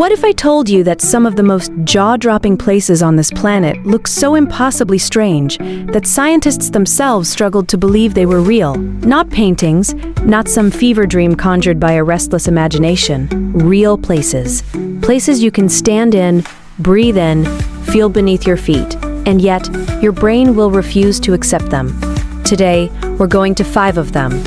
What if I told you that some of the most jaw-dropping places on this planet look so impossibly strange that scientists themselves struggled to believe they were real? Not paintings, not some fever dream conjured by a restless imagination. Real places. Places you can stand in, breathe in, feel beneath your feet, and yet your brain will refuse to accept them. Today, we're going to 5 of them.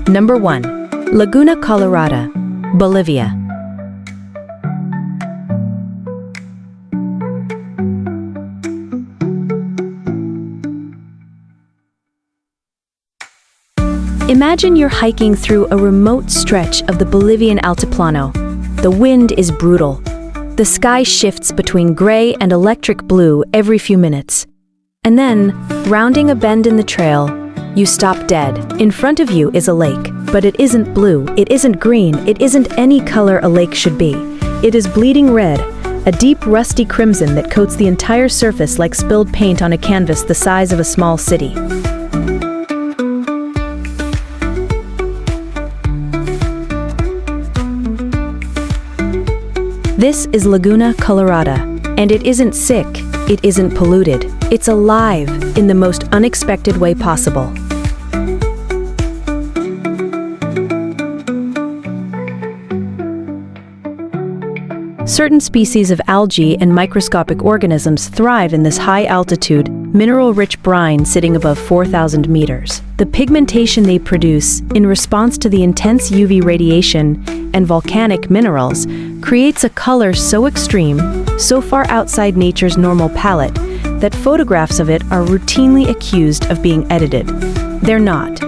Number 1. Laguna, Colorada, Bolivia. Imagine you're hiking through a remote stretch of the Bolivian altiplano. The wind is brutal. The sky shifts between gray and electric blue every few minutes. And then, rounding a bend in the trail, you stop dead. In front of you is a lake, but it isn't blue, it isn't green, it isn't any color a lake should be. It is bleeding red, a deep rusty crimson that coats the entire surface like spilled paint on a canvas the size of a small city. This is Laguna, Colorada, and it isn't sick, it isn't polluted. It's alive in the most unexpected way possible. Certain species of algae and microscopic organisms thrive in this high-altitude, mineral-rich brine sitting above 4,000 meters. The pigmentation they produce, in response to the intense UV radiation and volcanic minerals, creates a color so extreme, so far outside nature's normal palette, that photographs of it are routinely accused of being edited. They're not.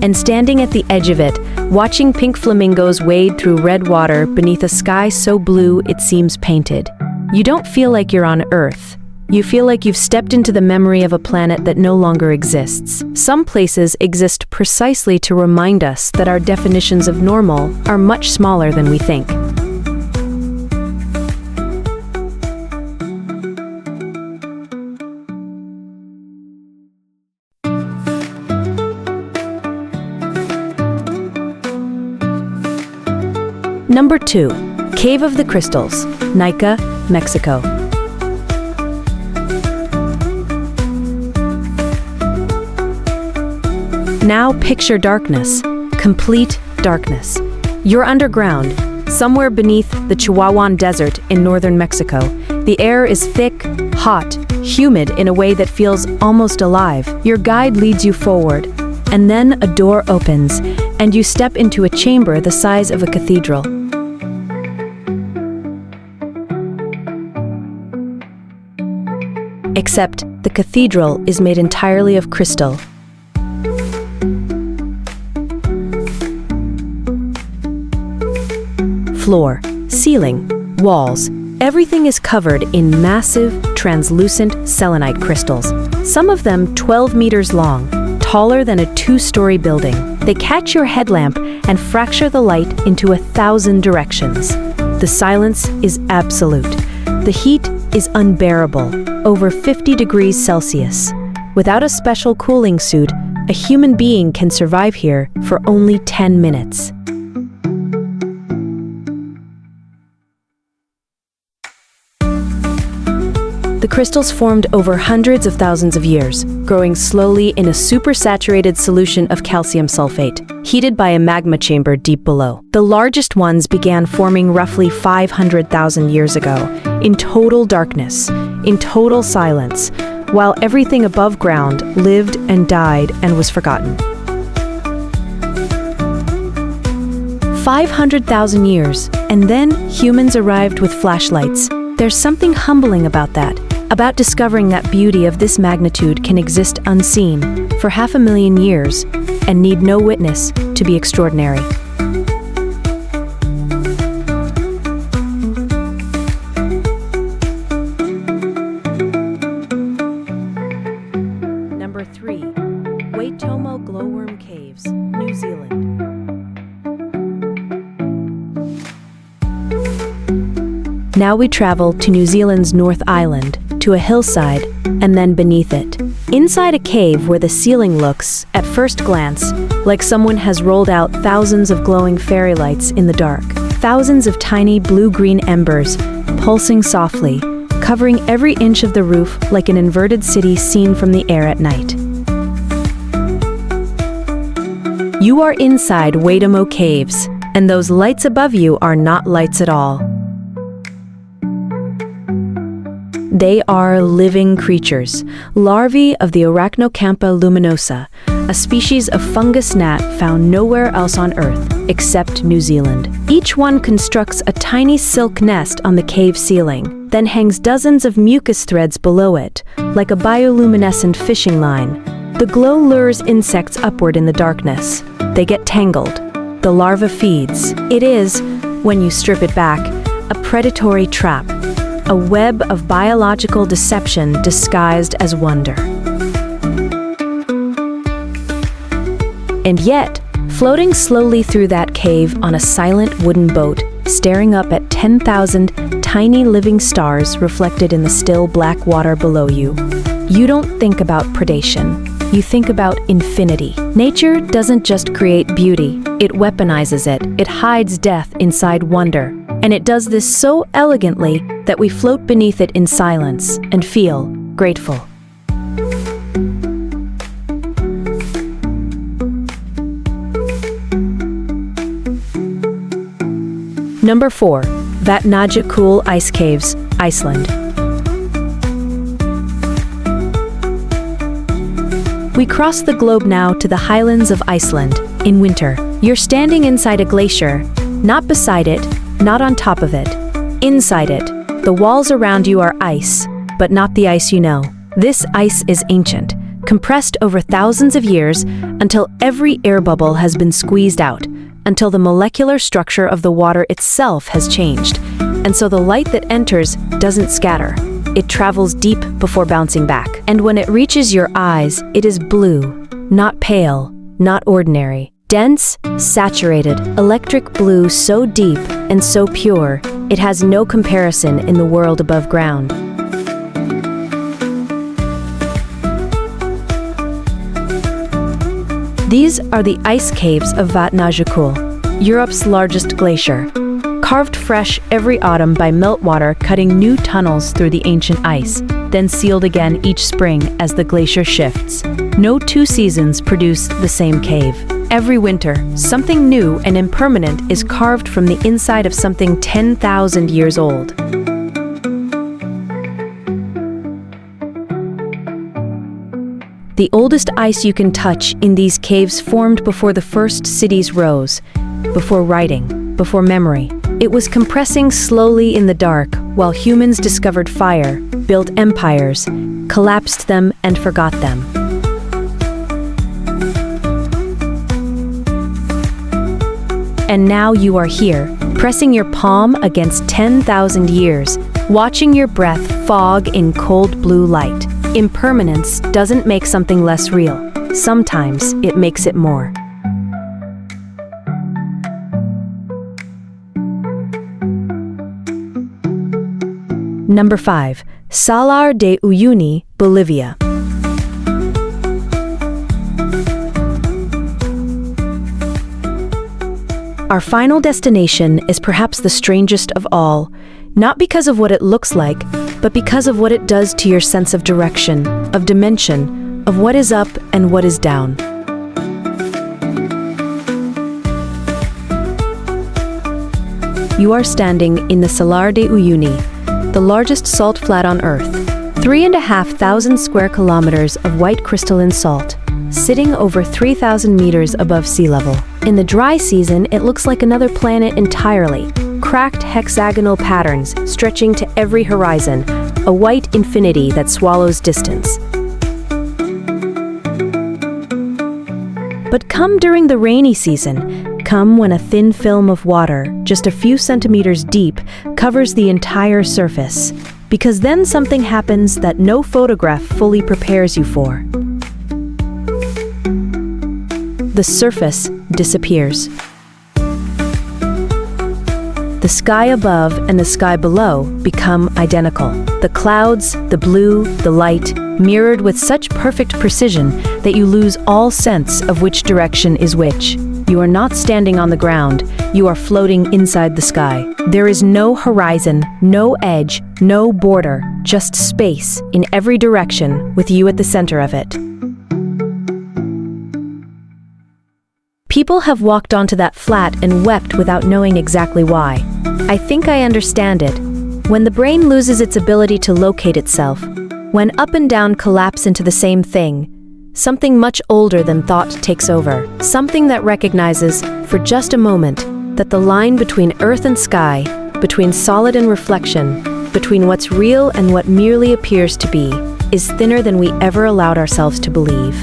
And standing at the edge of it, watching pink flamingos wade through red water beneath a sky so blue it seems painted. You don't feel like you're on Earth. You feel like you've stepped into the memory of a planet that no longer exists. Some places exist precisely to remind us that our definitions of normal are much smaller than we think. Number 2. Cave of the Crystals, Nica, Mexico. Now picture darkness, complete darkness. You're underground, somewhere beneath the Chihuahuan Desert in northern Mexico. The air is thick, hot, humid in a way that feels almost alive. Your guide leads you forward, and then a door opens, and you step into a chamber the size of a cathedral. Except the cathedral is made entirely of crystal. Floor, ceiling, walls, everything is covered in massive, translucent selenite crystals, some of them 12 meters long, taller than a 2-story building. They catch your headlamp and fracture the light into 1,000 directions. The silence is absolute. The heat is unbearable, over 50 degrees Celsius. Without a special cooling suit, a human being can survive here for only 10 minutes. The crystals formed over hundreds of thousands of years, growing slowly in a supersaturated solution of calcium sulfate, heated by a magma chamber deep below. The largest ones began forming roughly 500,000 years ago, in total darkness, in total silence, while everything above ground lived and died and was forgotten. 500,000 years, and then humans arrived with flashlights. There's something humbling about that, about discovering that beauty of this magnitude can exist unseen for 500,000 years and need no witness to be extraordinary. Number 3. Waitomo Glowworm Caves, New Zealand. Now we travel to New Zealand's North Island, to a hillside, and then beneath it. Inside a cave where the ceiling looks, at first glance, like someone has rolled out thousands of glowing fairy lights in the dark. Thousands of tiny blue-green embers, pulsing softly, covering every inch of the roof like an inverted city seen from the air at night. You are inside Waitomo Caves, and those lights above you are not lights at all. They are living creatures, larvae of the Arachnocampa luminosa, a species of fungus gnat found nowhere else on Earth except New Zealand. Each one constructs a tiny silk nest on the cave ceiling, then hangs dozens of mucus threads below it, like a bioluminescent fishing line. The glow lures insects upward in the darkness. They get tangled. The larva feeds. It is, when you strip it back, a predatory trap, a web of biological deception disguised as wonder. And yet, floating slowly through that cave on a silent wooden boat, staring up at 10,000 tiny living stars reflected in the still black water below you, you don't think about predation. You think about infinity. Nature doesn't just create beauty, it weaponizes it. It hides death inside wonder. And it does this so elegantly that we float beneath it in silence and feel grateful. Number 4. Vatnajökull Ice Caves, Iceland. We cross the globe now to the highlands of Iceland. In winter, you're standing inside a glacier, not beside it, not on top of it. Inside it, the walls around you are ice, but not the ice you know. This ice is ancient, compressed over thousands of years until every air bubble has been squeezed out, until the molecular structure of the water itself has changed, and so the light that enters doesn't scatter. It travels deep before bouncing back. And when it reaches your eyes, it is blue, not pale, not ordinary. Dense, saturated, electric blue so deep and so pure, it has no comparison in the world above ground. These are the ice caves of Vatnajökull, Europe's largest glacier, carved fresh every autumn by meltwater cutting new tunnels through the ancient ice, then sealed again each spring as the glacier shifts. No two seasons produce the same cave. Every winter, something new and impermanent is carved from the inside of something 10,000 years old. The oldest ice you can touch in these caves formed before the first cities rose, before writing, before memory. It was compressing slowly in the dark while humans discovered fire, built empires, collapsed them and forgot them. And now you are here, pressing your palm against 10,000 years, watching your breath fog in cold blue light. Impermanence doesn't make something less real. Sometimes it makes it more. Number 5. Salar de Uyuni, Bolivia. Our final destination is perhaps the strangest of all, not because of what it looks like, but because of what it does to your sense of direction, of dimension, of what is up and what is down. You are standing in the Salar de Uyuni, the largest salt flat on Earth, 3,500 square kilometers of white crystalline salt, sitting over 3,000 meters above sea level. In the dry season, it looks like another planet entirely, cracked hexagonal patterns stretching to every horizon, a white infinity that swallows distance. But come during the rainy season, come when a thin film of water, just a few centimeters deep, covers the entire surface, because then something happens that no photograph fully prepares you for. The surface disappears. The sky above and the sky below become identical. The clouds, the blue, the light, mirrored with such perfect precision that you lose all sense of which direction is which. You are not standing on the ground, you are floating inside the sky. There is no horizon, no edge, no border, just space in every direction with you at the center of it. People have walked onto that flat and wept without knowing exactly why. I think I understand it. When the brain loses its ability to locate itself, when up and down collapse into the same thing, something much older than thought takes over. Something that recognizes, for just a moment, that the line between earth and sky, between solid and reflection, between what's real and what merely appears to be, is thinner than we ever allowed ourselves to believe.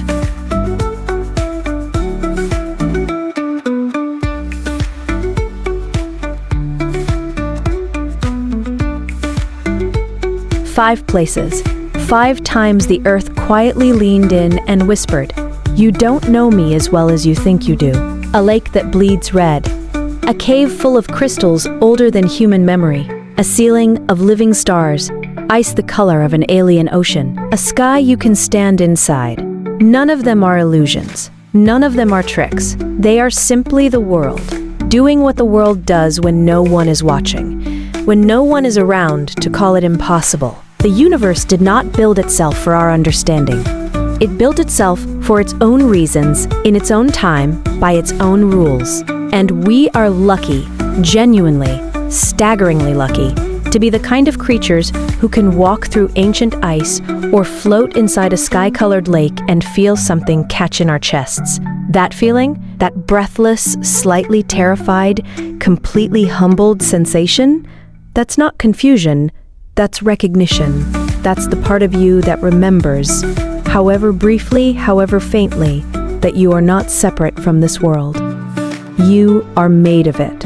Five places. 5 times the earth quietly leaned in and whispered, "You don't know me as well as you think you do." A lake that bleeds red. A cave full of crystals older than human memory. A ceiling of living stars, ice the color of an alien ocean. A sky you can stand inside. None of them are illusions. None of them are tricks. They are simply the world, doing what the world does when no one is watching, when no one is around to call it impossible. The universe did not build itself for our understanding. It built itself for its own reasons, in its own time, by its own rules. And we are lucky, genuinely, staggeringly lucky, to be the kind of creatures who can walk through ancient ice or float inside a sky-colored lake and feel something catch in our chests. That feeling, that breathless, slightly terrified, completely humbled sensation, that's not confusion. That's recognition. That's the part of you that remembers, however briefly, however faintly, that you are not separate from this world. You are made of it.